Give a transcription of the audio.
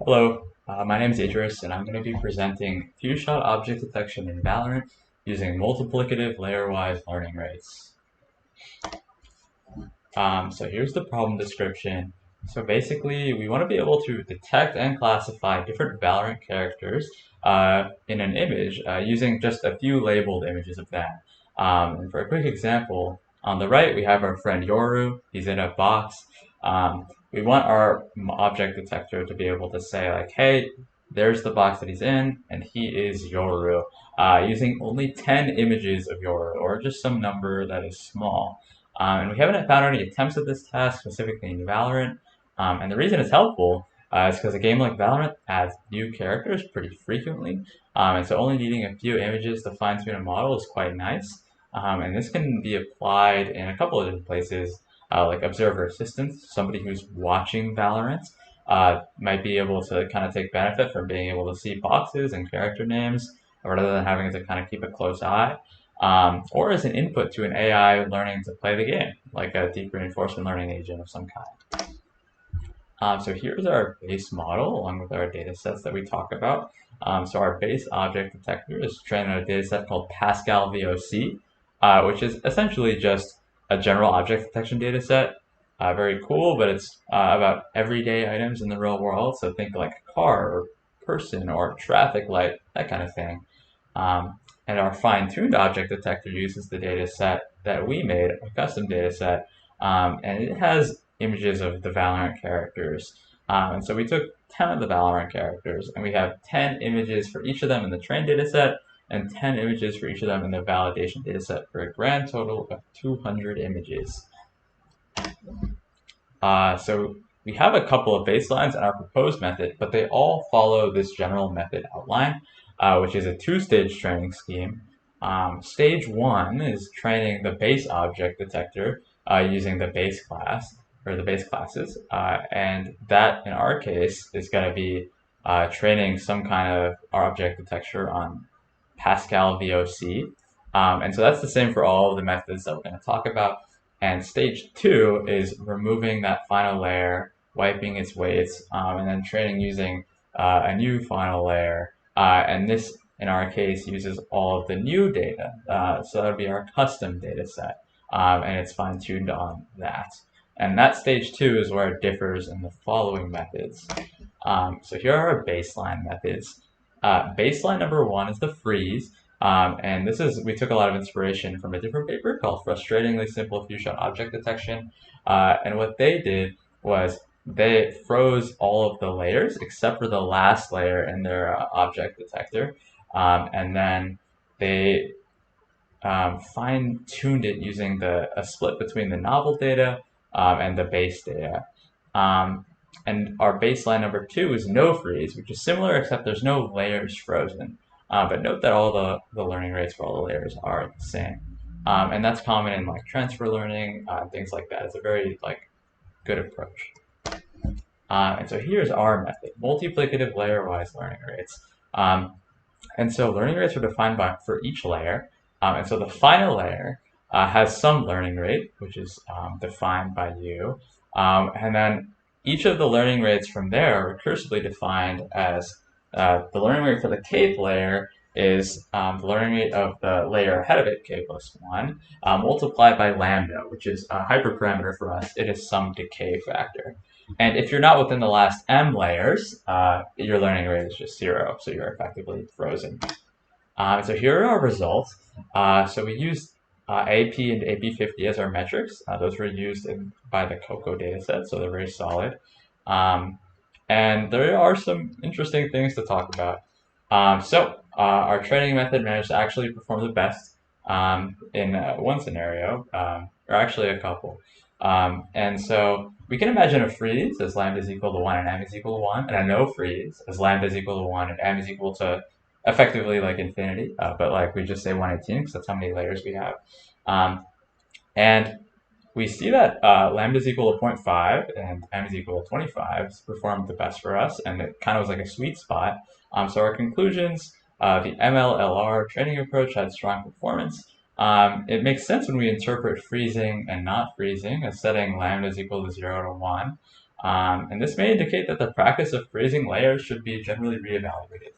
Hello, my name is Idris, and I'm going to be presenting few-shot object detection in Valorant using multiplicative layer-wise learning rates. So here's the problem description. So basically, we want to be able to detect and classify different Valorant characters in an image using just a few labeled images of them. And for a quick example, on the right we have our friend Yoru. He's in a box. We want our object detector to be able to say like, hey, there's the box that he's in, and he is Yoru, using only 10 images of Yoru, or just some number that is small. And we haven't found any attempts at this task specifically in Valorant. And the reason it's helpful is because a game like Valorant adds new characters pretty frequently. And so only needing a few images to fine tune a model is quite nice. And this can be applied in a couple of different places, like observer assistance. Somebody who's watching Valorant might be able to kind of take benefit from being able to see boxes and character names rather than having to kind of keep a close eye. Or as an input to an AI learning to play the game, like a deep reinforcement learning agent of some kind. So here's our base model along with our data sets that we talk about. So our base object detector is trained on a data set called Pascal VOC, which is essentially just a general object detection data set. Very cool, but it's about everyday items in the real world. So think like a car or person or traffic light, that kind of thing. And our fine-tuned object detector uses the data set that we made, a custom data set, and it has images of the Valorant characters. And so we took 10 of the Valorant characters, and we have 10 images for each of them in the trained data set, and 10 images for each of them in the validation data set, for a grand total of 200 images. So we have a couple of baselines in our proposed method, but they all follow this general method outline, which is a two-stage training scheme. Stage one is training the base object detector using the base class, or the base classes, and that in our case is going to be training some kind of object detector on Pascal VOC. And so that's the same for all of the methods that we're going to talk about. And stage two is removing that final layer, wiping its weights, and then training using a new final layer. And this, in our case, uses all of the new data. So that would be our custom data set, and it's fine-tuned on that. And that stage two is where it differs in the following methods. So here are our baseline methods. Baseline number one is the freeze. And we took a lot of inspiration from a different paper called Frustratingly Simple Few-Shot Object Detection. And what they did was they froze all of the layers except for the last layer in their object detector. And then they fine-tuned it using a split between the novel data and the base data. And our baseline number two is no freeze, which is similar except there's no layers frozen. But note that all the learning rates for all the layers are the same. And that's common in like transfer learning, things like that. It's a very good approach. And so here's our method, multiplicative layer-wise learning rates. And so learning rates are defined for each layer. And so the final layer has some learning rate, which is defined by you. And then each of the learning rates from there are recursively defined as the learning rate for the kth layer is the learning rate of the layer ahead of it, k plus 1, multiplied by lambda, which is a hyperparameter for us. It is some decay factor. And if you're not within the last m layers, your learning rate is just 0, so you're effectively frozen. So here are our results. So we used AP and AP50 as our metrics. Those were used by the COCO dataset, so they're very solid. And there are some interesting things to talk about. Our training method managed to actually perform the best in one scenario, or actually a couple. And so we can imagine a freeze as lambda is equal to 1 and m is equal to 1, and a no freeze as lambda is equal to 1 and m is equal to effectively like infinity, but we just say 118 because that's how many layers we have. And we see that lambda is equal to 0.5 and m is equal to 25 performed the best for us, and it kind of was like a sweet spot. So our conclusions, the MLLR training approach had strong performance. It makes sense when we interpret freezing and not freezing as setting lambda is equal to 0 to 1. And this may indicate that the practice of freezing layers should be generally reevaluated.